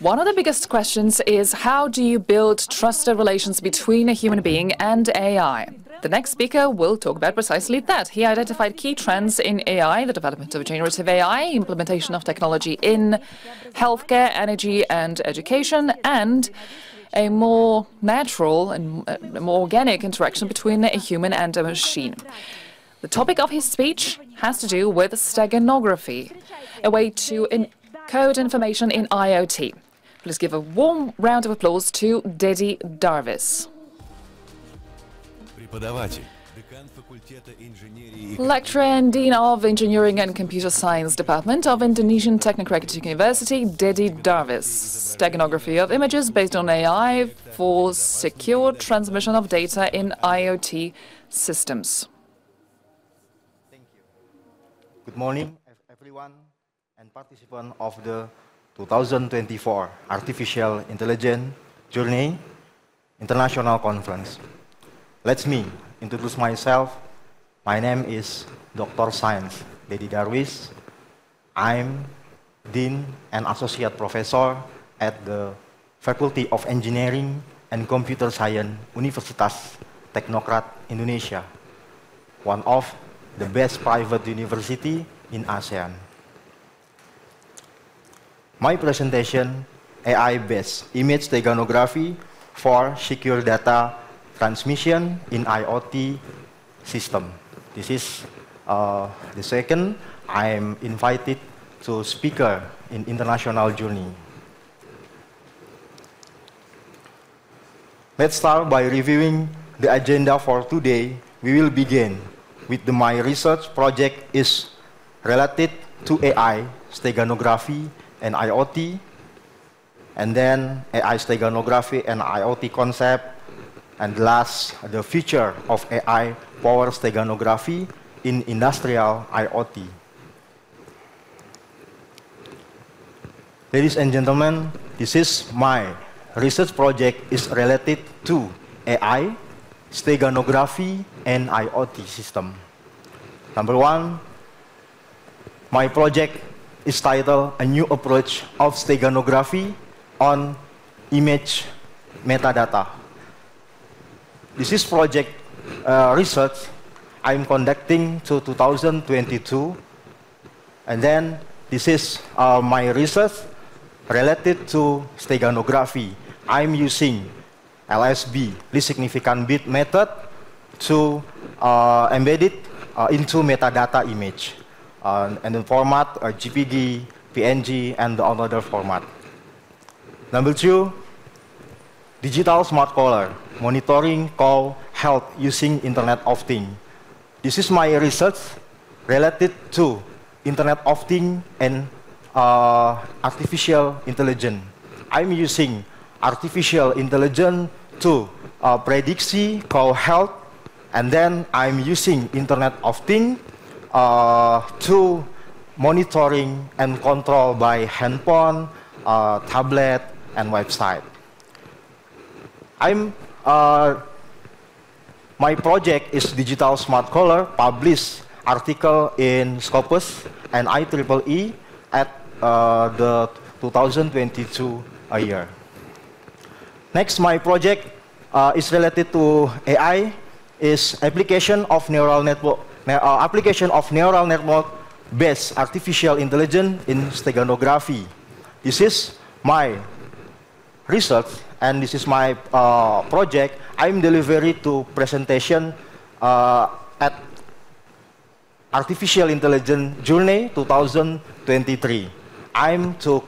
One of the biggest questions is how do you build trusted relations between a human being and AI? The next speaker will talk about precisely that. He identified key trends in AI, the development of generative AI, implementation of technology in healthcare, energy and education, and a more natural and more organic interaction between a human and a machine. The topic of his speech has to do with steganography, a way to encode information in IoT. Please give a warm round of applause to Dedi Darvis. Lecturer and Dean of Engineering and Computer Science Department of Indonesian Technocratic University, Dedi Darvis. Steganography of images based on AI for secure transmission of data in IoT systems. Thank you. Good morning, everyone and participants of the 2024 Artificial Intelligence Journey International Conference. Let me introduce myself. My name is Dr. Science Dedi Darvis. I'm Dean and Associate Professor at the Faculty of Engineering and Computer Science, Universitas Teknokrat Indonesia, one of the best private university in ASEAN. My presentation, AI-based image steganography for secure data transmission in IoT system. This is the second I'm invited to speaker in international journey. Let's start by reviewing the agenda for today. We will begin with my research project is related to AI, steganography, and IoT, and then AI steganography and IoT concept, and last, the future of AI power steganography in industrial IoT. Ladies and gentlemen, this is my research project is related to AI, steganography, and IoT system. Number one, my project is titled A New Approach of Steganography on Image Metadata. This is project research I'm conducting to 2022, and then this is my research related to steganography. I'm using LSB, least significant bit method, to embed it into metadata image. And the format are GPG, PNG, and the other format. Number two, digital smart collar, monitoring call health using Internet of Things. This is my research related to Internet of Things and artificial intelligence. I'm using artificial intelligence to predict call health, and then I'm using Internet of Things to monitoring and control by handphone, tablet, and website. My project is Digital Smart Collar, published article in Scopus and IEEE at the 2022 year. Next, my project is related to AI, is application of neural network based artificial intelligence in steganography. This is my research and this is my project. I'm delivering to presentation at Artificial Intelligence Journey 2023. I'm to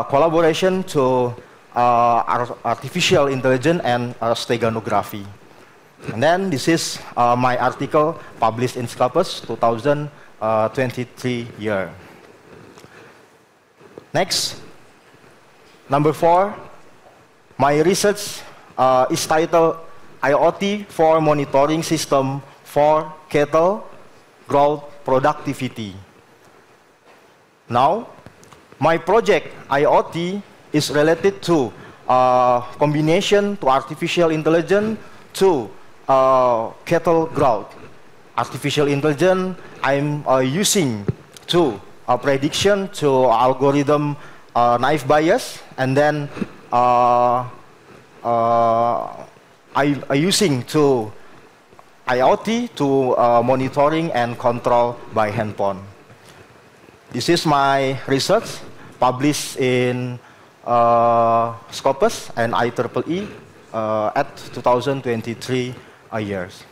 collaboration to artificial intelligence and steganography. And then this is my article published in Scopus 2023 year. Next, number 4, my research is titled IoT for Monitoring System for Cattle Growth Productivity. Now, my project IoT is related to combination to artificial intelligence to cattle growth. Artificial intelligence I'm using to prediction to algorithm naive Bayes, and then I using to IoT to monitoring and control by handphone. This is my research published in Scopus and IEEE at 2023 years.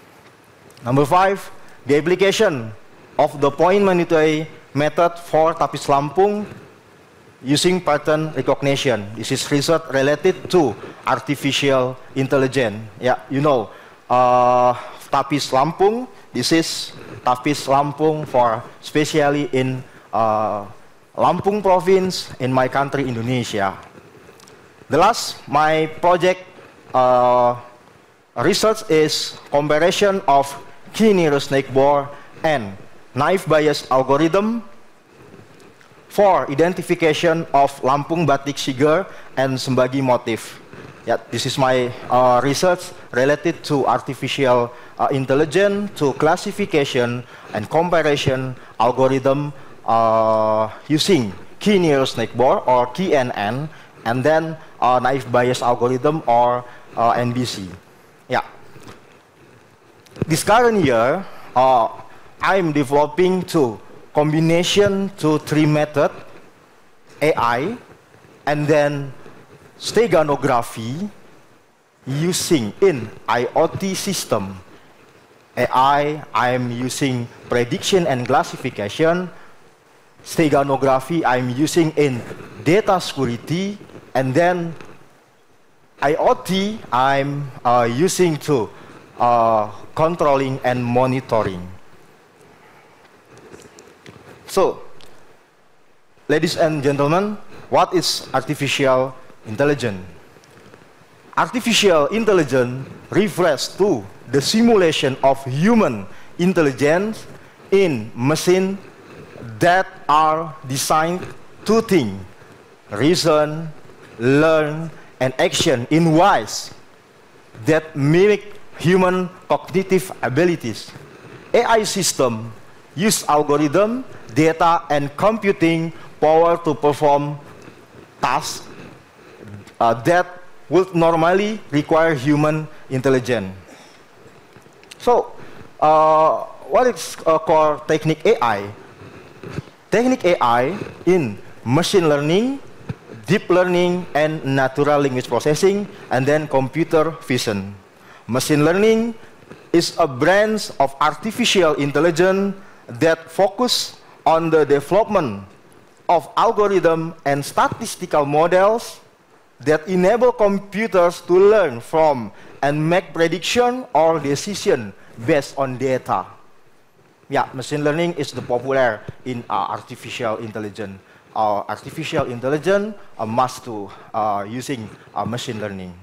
Number 5, the application of the point monitoring method for Tapis Lampung using pattern recognition. This is research related to artificial intelligence. Yeah, you know, Tapis Lampung. This is Tapis Lampung for especially in Lampung province in my country, Indonesia. The last, my project research is comparison of key nearest neighbor and naive Bayes algorithm for identification of Lampung batik siger and Sembagi motif. Yeah, this is my research related to artificial intelligence, to classification and comparison algorithm using key nearest neighbor or KNN, and then naive Bayes algorithm or NBC. Yeah. This current year, I'm developing two combination to 3 method, AI, and then steganography using in IoT system. AI, I'm using prediction and classification. Steganography, I'm using in data security, and then IoT, I'm using to controlling and monitoring. So, ladies and gentlemen, what is artificial intelligence? Artificial intelligence refers to the simulation of human intelligence in machines that are designed to think, reason, learn, and action in ways that mimic human cognitive abilities. AI system use algorithm, data, and computing power to perform tasks that would normally require human intelligence. So, what is called technique AI? Technique AI in machine learning, deep learning, and natural language processing, and then computer vision. Machine learning is a branch of artificial intelligence that focus on the development of algorithm and statistical models that enable computers to learn from and make prediction or decision based on data. Yeah, machine learning is the popular in artificial intelligence. Artificial intelligence must to using machine learning.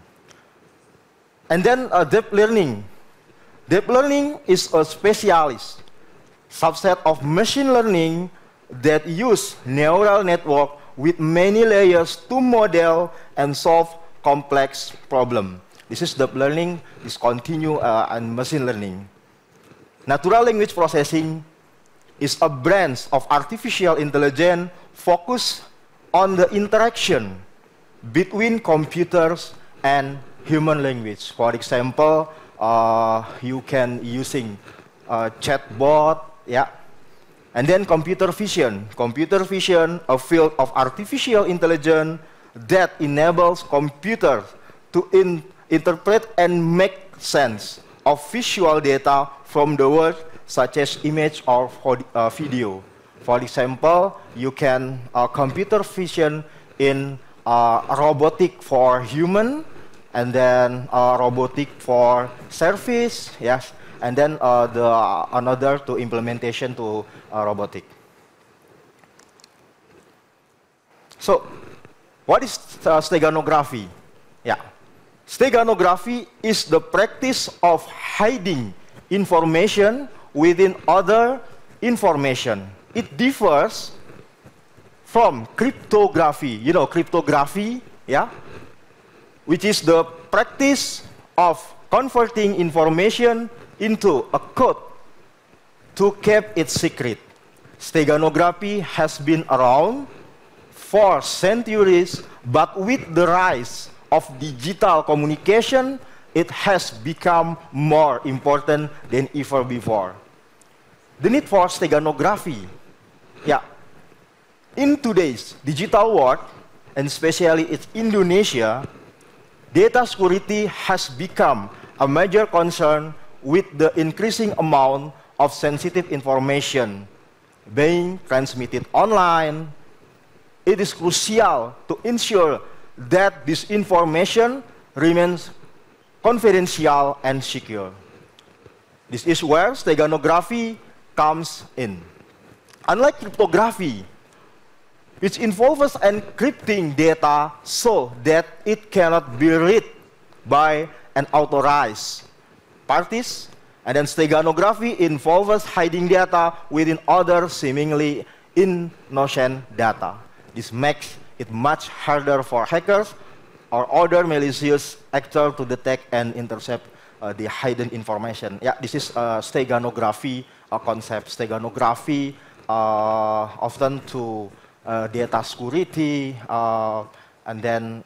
And then deep learning. Deep learning is a specialist subset of machine learning that use neural network with many layers to model and solve complex problems. This is deep learning, this continue and machine learning. Natural language processing is a branch of artificial intelligence focused on the interaction between computers and human language. For example, you can using chatbot, yeah. And then computer vision. Computer vision, a field of artificial intelligence that enables computers to interpret and make sense of visual data from the world, such as image or video. For example, you can computer vision in robotic for human, and then robotic for service, yes, and then another to implementation to robotic. So, what is steganography? Yeah, steganography is the practice of hiding information within other information. It differs from cryptography. You know cryptography, yeah, which is the practice of converting information into a code to keep it secret. Steganography has been around for centuries, but with the rise of digital communication, it has become more important than ever before. The need for steganography. Yeah. In today's digital world, and especially in Indonesia, data security has become a major concern with the increasing amount of sensitive information being transmitted online. It is crucial to ensure that this information remains confidential and secure. This is where steganography comes in. Unlike cryptography, which involves encrypting data so that it cannot be read by unauthorized parties, and then steganography involves hiding data within other seemingly innocent data. This makes it much harder for hackers or other malicious actors to detect and intercept the hidden information. Yeah, this is steganography concept. Steganography often to data security and then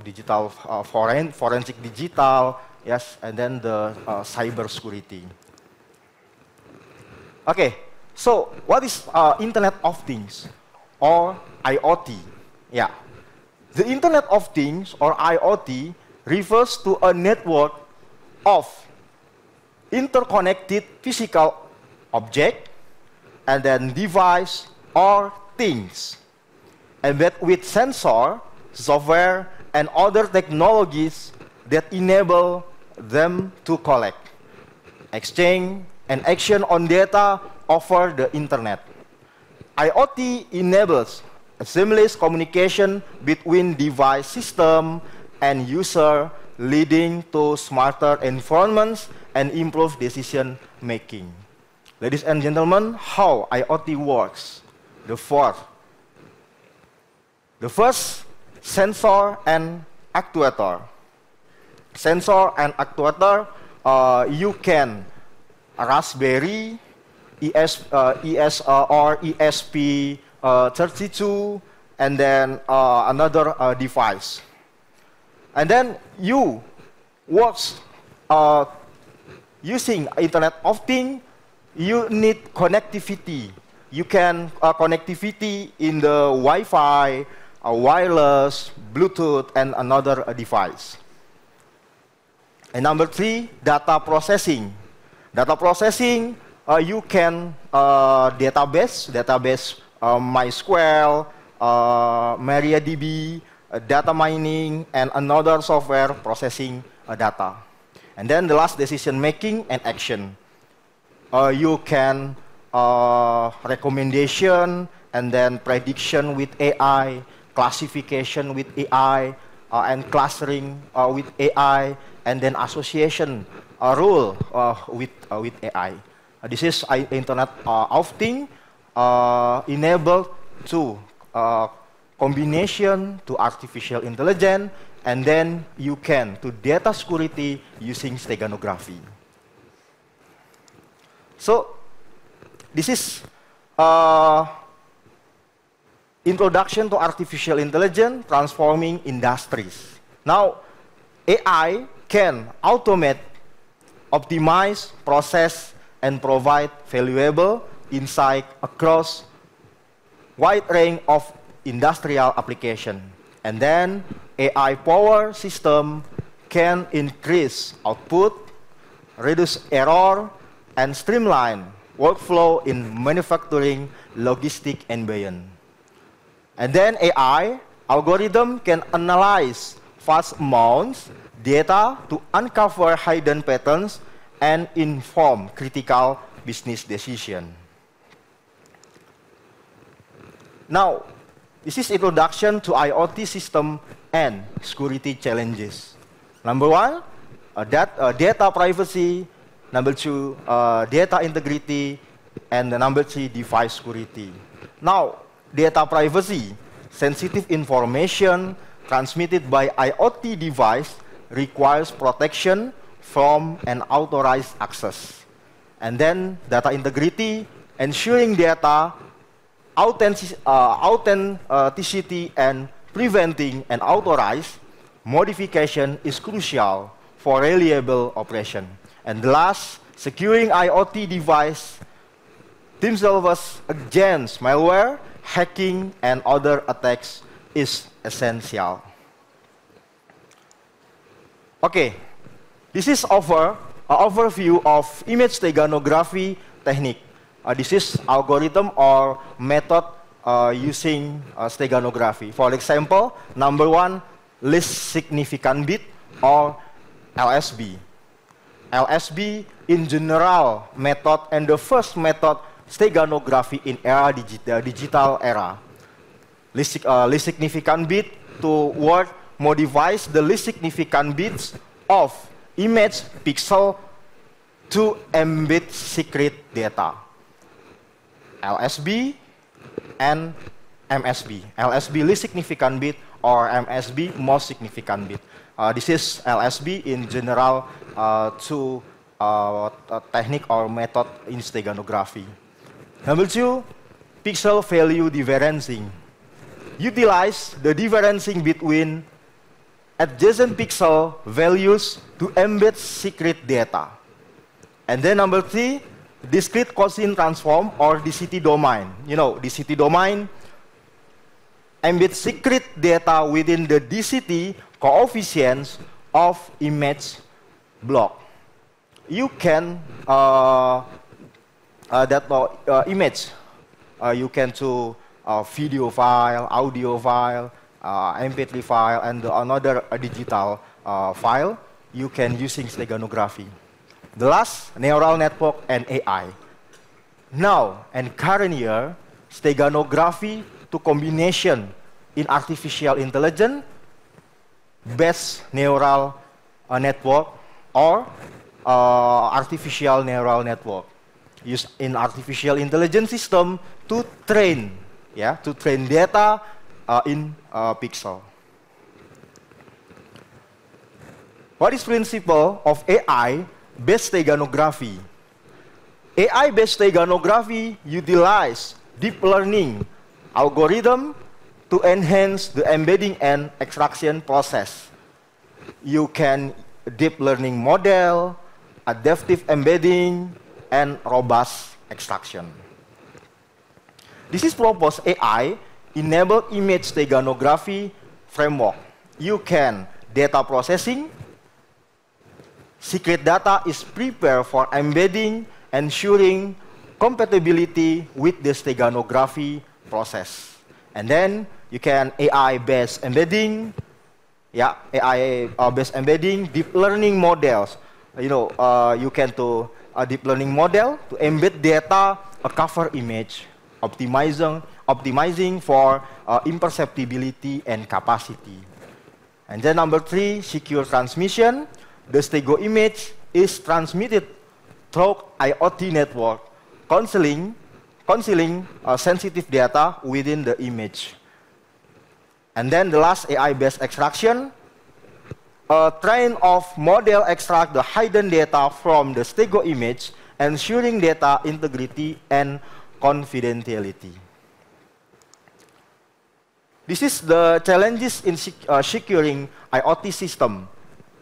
digital forensic digital, yes, and then the cyber security. Okay, so what is Internet of Things or IoT? Yeah, the Internet of Things or IoT refers to a network of interconnected physical object and then device or things, and that with sensor, software, and other technologies that enable them to collect, exchange, and action on data over the internet. IoT enables a seamless communication between device system and user, leading to smarter environments and improved decision making. Ladies and gentlemen, how IoT works? The first, sensor and actuator. Sensor and actuator, you can Raspberry, ESP32, and then another device. And then you works using Internet of Things. You need connectivity. You can connectivity in the Wi-Fi, wireless, Bluetooth, and another device. And number 3, data processing. Data processing, you can database MySQL, MariaDB, data mining, and another software processing data. And then the last, decision making and action. You can recommendation and then prediction with AI, classification with AI, and clustering with AI, and then association rule with AI. This is Internet of Things enabled to combination to artificial intelligence, and then you can to data security using steganography. So this is introduction to artificial intelligence transforming industries. Now, AI can automate, optimize, process, and provide valuable insight across wide range of industrial application. And then AI power system can increase output, reduce error, and streamline workflow in manufacturing, logistic, and beyond. And then AI algorithm can analyze vast amounts data to uncover hidden patterns and inform critical business decision. Now, this is introduction to IoT system and security challenges. Number 1, data privacy. Number 2, data integrity. And number 3, device security. Now, data privacy, sensitive information transmitted by IoT device requires protection from unauthorized access. And then data integrity, ensuring data authenticity and preventing unauthorized modification is crucial for reliable operation. And the last, securing IoT device themselves against malware, hacking, and other attacks is essential. Okay, this is an overview of image steganography technique. This is algorithm or method using steganography. For example, number one, least significant bit or LSB. LSB in general method and the first method steganography in digital era. Least significant bit to word modifies the least significant bits of image pixel to embed secret data. LSB and MSB. LSB least significant bit or MSB most significant bit. This is LSB in general two technique or method in steganography. Number two, pixel value differencing. Utilize the differencing between adjacent pixel values to embed secret data. And then number three, discrete cosine transform or DCT domain. You know, DCT domain embed secret data within the DCT coefficients of image block. You can image. You can to video file, audio file, MP3 file, and another digital file. You can using steganography. The last, neural network and AI. Now and current year, steganography to combination in artificial intelligence based neural network or artificial neural network used in artificial intelligence system to train data in pixel. What is principle of AI-based steganography? AI-based steganography utilize deep learning algorithm to enhance the embedding and extraction process. You can deep learning model, adaptive embedding, and robust extraction. This is proposed AI-enabled image steganography framework. You can data processing, secret data is prepared for embedding, ensuring compatibility with the steganography process. And then you can AI-based embedding, AI-based embedding, deep learning models. You can do a deep learning model to embed data, a cover image, optimizing for imperceptibility and capacity. And then number three, secure transmission. The stego image is transmitted through IoT network, concealing sensitive data within the image. And then the last, AI-based extraction. A train of model extract the hidden data from the stego image, ensuring data integrity and confidentiality. This is the challenges in securing IoT system.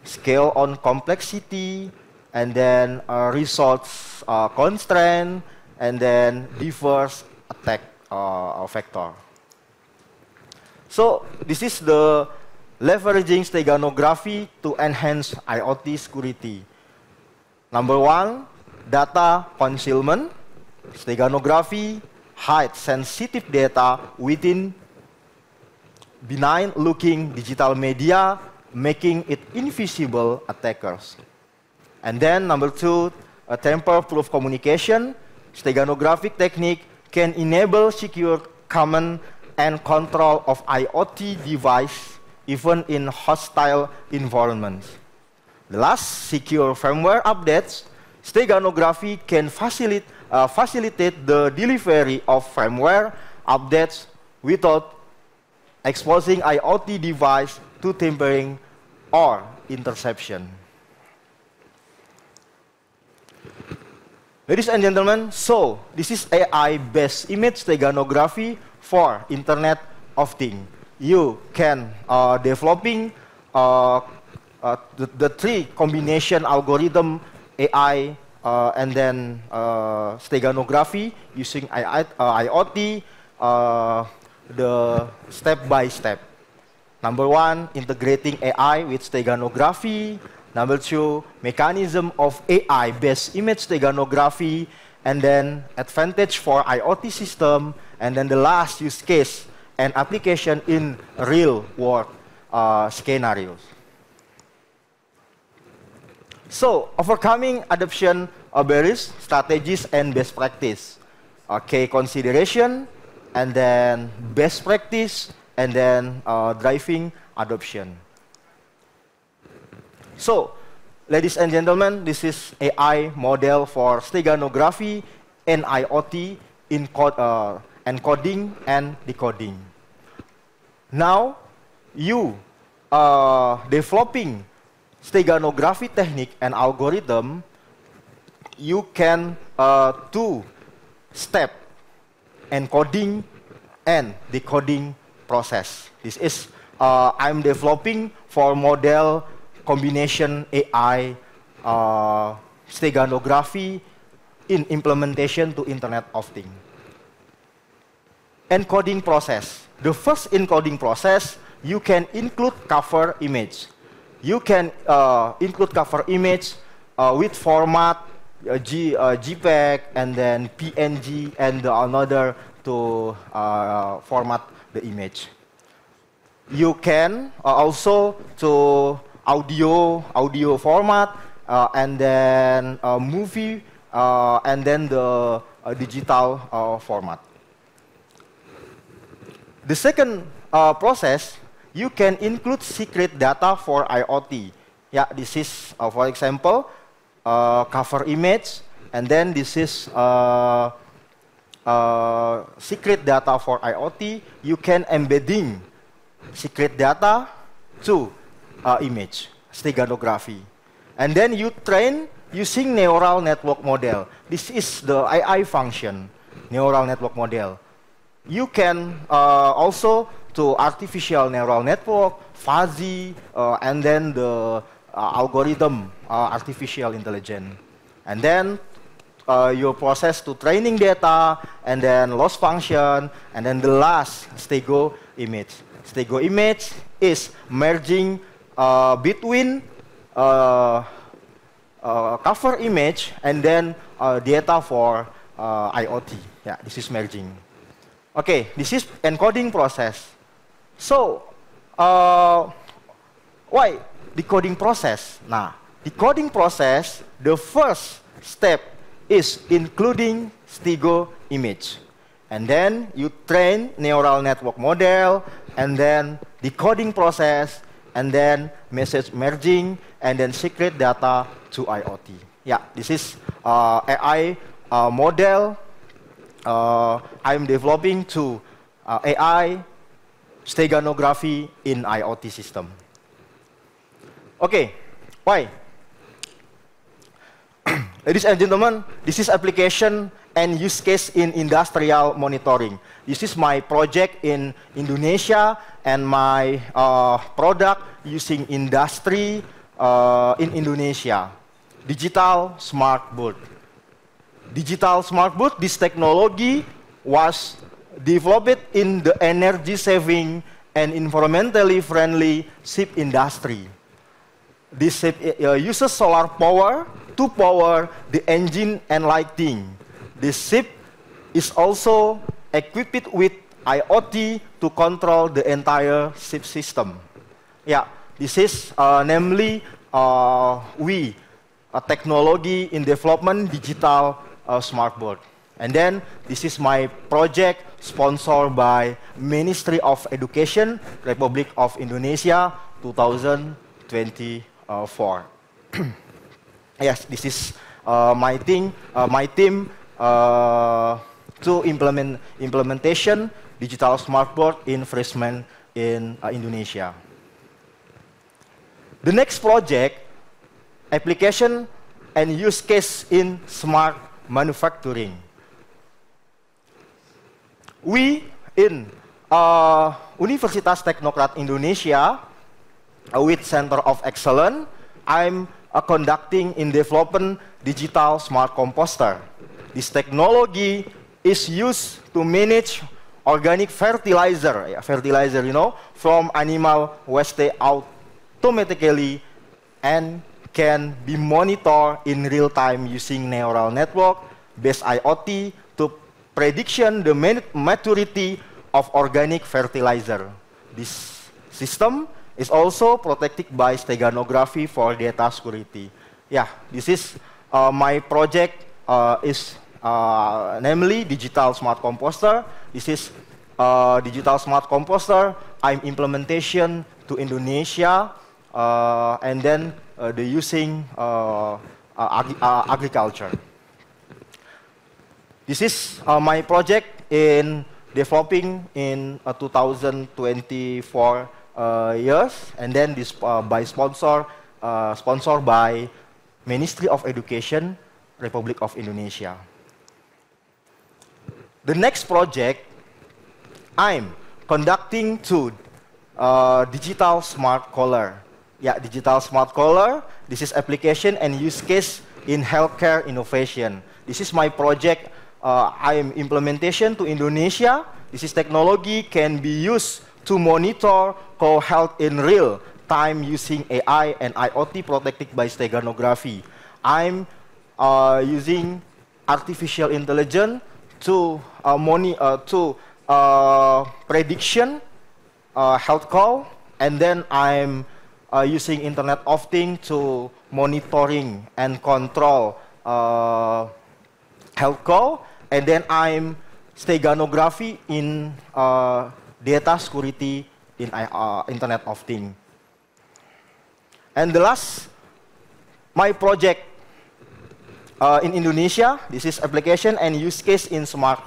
Scale on complexity, and then resource constraint, and then diverse attack vector. So this is the leveraging steganography to enhance IoT security. Number one, data concealment. Steganography hides sensitive data within benign-looking digital media, making it invisible attackers. And then number two, a tamper-proof communication. Steganographic technique can enable secure command and control of IoT device even in hostile environments. The last, secure firmware updates. Steganography can facilitate the delivery of firmware updates without exposing IoT device to tampering or interception. Ladies and gentlemen, so this is AI-based image steganography for Internet of Things. You can developing the three combination algorithm AI and then steganography using IoT, the step by step. Number one, integrating AI with steganography. Number two, mechanism of AI-based image steganography, and then advantage for IoT system, and then the last use case and application in real-world scenarios. So, overcoming adoption barriers, strategies, and best practice. Key consideration, and then best practice, and then driving adoption. So, ladies and gentlemen, this is AI model for steganography and IoT encoding and decoding. Now, you developing steganography technique and algorithm, you can two-step encoding and decoding process. This is I'm developing for model combination AI steganography in implementation to Internet of Things. Encoding process. The first encoding process, you can include cover image. You can include cover image with format JPEG and then PNG and another to format the image. You can also to audio format and then movie and then the digital format. The second process, you can include secret data for IoT. Yeah, this is for example cover image, and then this is secret data for IoT. You can embedding secret data to image steganography, and then you train using neural network model. This is the AI function, neural network model. You can also to artificial neural network, fuzzy, and then the algorithm, artificial intelligence, and then your process to training data, and then loss function, and then the last stego image. Stego image is merging between cover image and then data for IoT. Yeah, this is merging. Okay, this is encoding process. So, why decoding process? Nah, decoding process, the first step is including stego image. And then you train neural network model, and then decoding process, and then message merging, and then secret data to IoT. Yeah, this is AI model I'm developing to AI steganography in IoT system. Okay, why? Ladies and gentlemen, this is application and use case in industrial monitoring. This is my project in Indonesia and my product using industry in Indonesia. Digital smart board. Digital smart board, this technology was developed in the energy saving and environmentally friendly ship industry. This ship uses solar power to power the engine and lighting. This ship is also equipped with IoT to control the entire ship system. Yeah, this is namely technology in development digital smart board. And then this is my project sponsored by Ministry of Education, Republic of Indonesia, 2024. Yes, this is my team to implementation digital smart board in freshman in Indonesia. The next project, application and use case in smart manufacturing. We in Universitas Teknokrat Indonesia, with Center of Excellence, I'm conducting in development digital smart composter. This technology is used to manage organic fertilizer, from animal waste automatically and can be monitored in real time using neural network based IoT to prediction the maturity of organic fertilizer. This system is also protected by steganography for data security. Yeah, this is my project namely digital smart composter. This is digital smart composter. I'm implementation to Indonesia, and then the using agriculture. This is my project in developing in 2024 years, and then this sponsored by Ministry of Education, Republic of Indonesia. The next project I'm conducting to digital smart collar. Yeah, digital smart collar. This is application and use case in healthcare innovation. This is my project. I am implementation to Indonesia. This is technology can be used to monitor co-health in real time using AI and IoT protected by steganography. I'm using artificial intelligence to prediction health call, and then I'm using Internet of Things to monitoring and control health call, and then I'm steganography in data security in Internet of Things. And the last, my project in Indonesia, this is application and use case in smart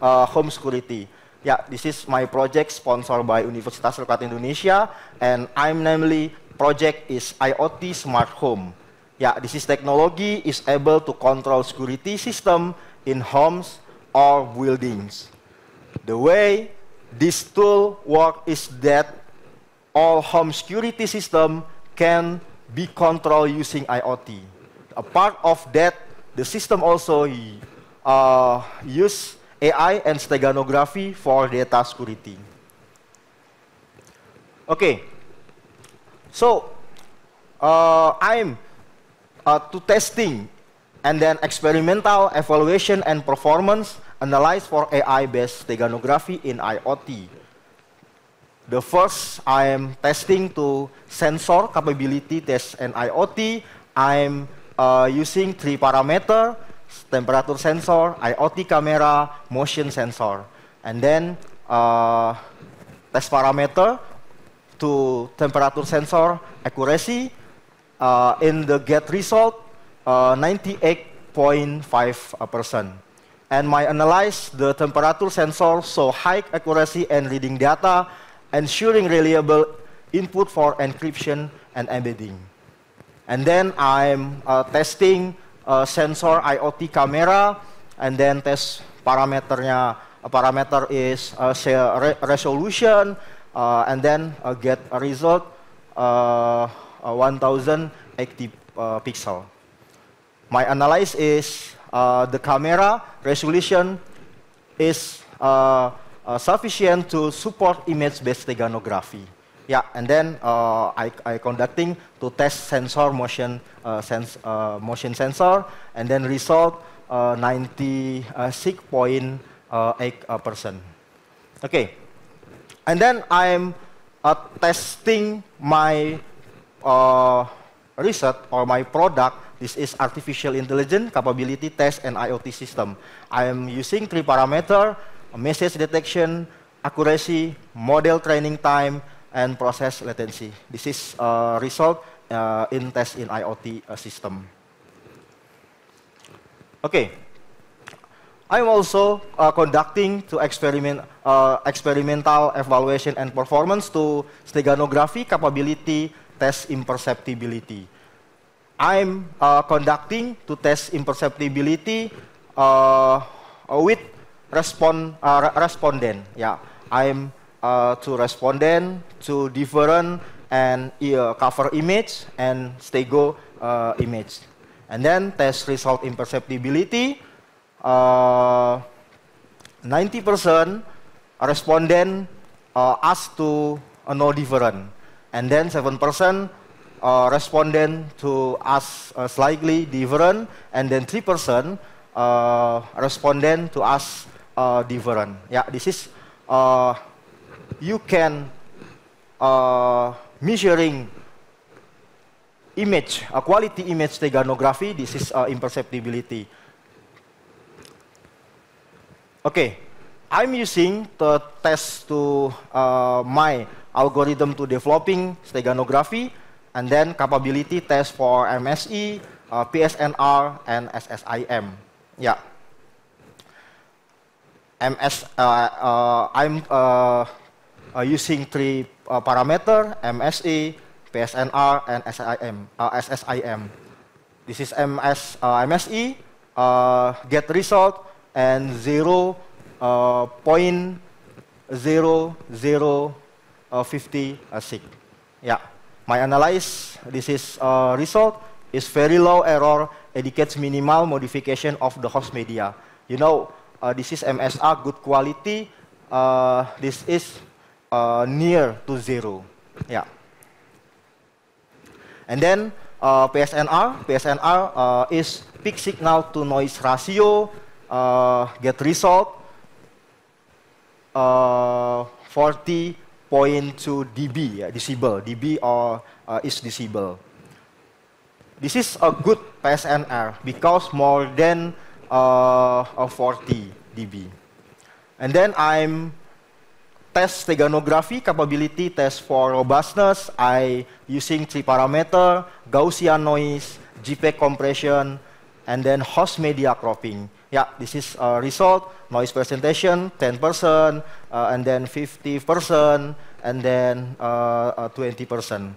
home security. Yeah, this is my project sponsored by Universitas Teknokrat Indonesia, and I'm namely project is IoT Smart Home. Yeah, this is technology is able to control security system in homes or buildings. The way this tool work is that all home security system can be controlled using IoT. A part of that, the system also use AI and steganography for data security. Okay, so I'm to testing and then experimental evaluation and performance analyze for AI-based steganography in IoT. The first, I am testing to sensor capability test and IoT. I'm using 3 parameter, temperature sensor, IoT camera, motion sensor. And then test parameter to temperature sensor accuracy in the get result 98.5%. And my analyze the temperature sensor so high accuracy and reading data, ensuring reliable input for encryption and embedding. And then I'm testing sensor IoT camera, and then test parameternya. Parameter is resolution, and then get a result 1080 pixel. My analysis is the camera resolution is sufficient to support image-based steganography. Yeah, and then I conducting to test sensor motion sensor, and then result 96.8%. Okay, and then I'm testing my research or my product. This is artificial intelligence capability test and IoT system. I am using 3 parameter: message detection, accuracy, model training time, and process latency. This is result in test in IoT system. Okay, I'm also conducting to experimental evaluation and performance to steganography capability test imperceptibility. I'm conducting to test imperceptibility with respondent. Yeah, I'm to respondent to different and cover image and stego image. And then test result imperceptibility. 90% respondent asked to know different, and then 7% respondent to ask slightly different, and then 3% respondent to ask different. Yeah, this is you can measuring image, quality image steganography. This is imperceptibility. Okay, I'm using the test to my algorithm to developing steganography, and then capability test for MSE, PSNR, and SSIM. Yeah. I'm using 3 parameter: MSE, PSNR, and SSIM. This is MSE, get result, and 0.0056. Yeah, my analyze, this is result is very low error, indicates minimal modification of the host media. You know, this is MSR, good quality. This is near to 0. Yeah. And then PSNR is peak signal to noise ratio, get result 40.2 dB, decibel. dB is decibel. This is a good PSNR because more than 40 dB. And then I'm test steganography capability test for robustness. I using 3 parameter: Gaussian noise, JPEG compression, and then host media cropping. Yeah, this is result. Noise presentation 10%, and then 50%, and then 20%.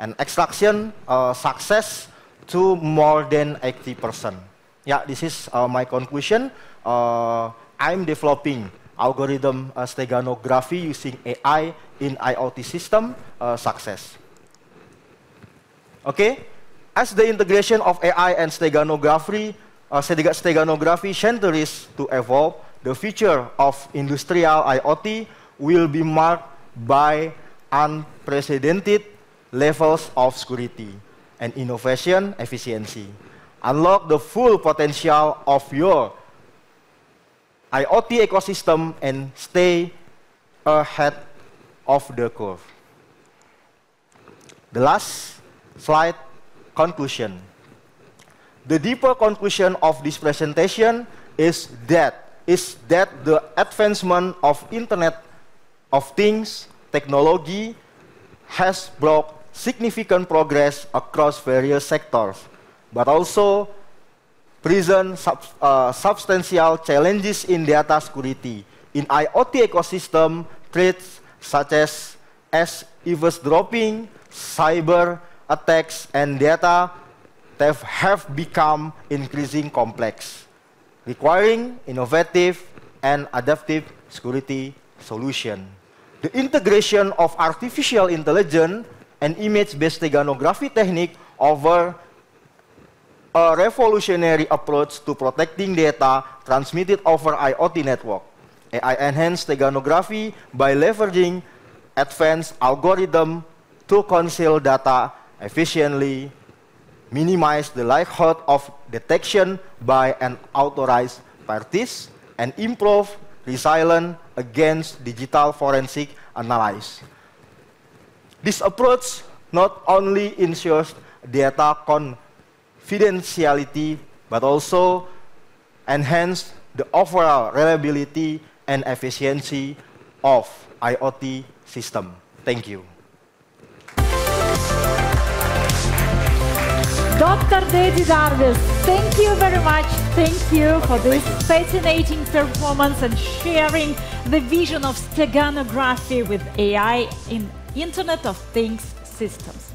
And extraction success to more than 80%. Yeah, this is my conclusion. I'm developing algorithm steganography using AI in IoT system, success. Okay, as the integration of AI and steganography centers to evolve, the future of industrial IoT will be marked by unprecedented levels of security and innovation efficiency. Unlock the full potential of your IoT ecosystem and stay ahead of the curve. The last slide, conclusion. The deeper conclusion of this presentation is that the advancement of Internet of Things technology has brought significant progress across various sectors, but also present substantial challenges in data security. In IoT ecosystem, threats such as eavesdropping, cyber attacks, and data theft have become increasingly complex, requiring innovative and adaptive security solutions. The integration of artificial intelligence and image-based steganography technique over a revolutionary approach to protecting data transmitted over IoT network. AI enhanced steganography by leveraging advanced algorithms to conceal data efficiently, minimize the likelihood of detection by unauthorized parties, and improve resilience against digital forensic analysis. This approach not only ensures data confidentiality, but also enhance the overall reliability and efficiency of IoT system. Thank you. Dr. Dedi Darvis, thank you very much. Thank you for this fascinating performance and sharing the vision of steganography with AI in Internet of Things systems.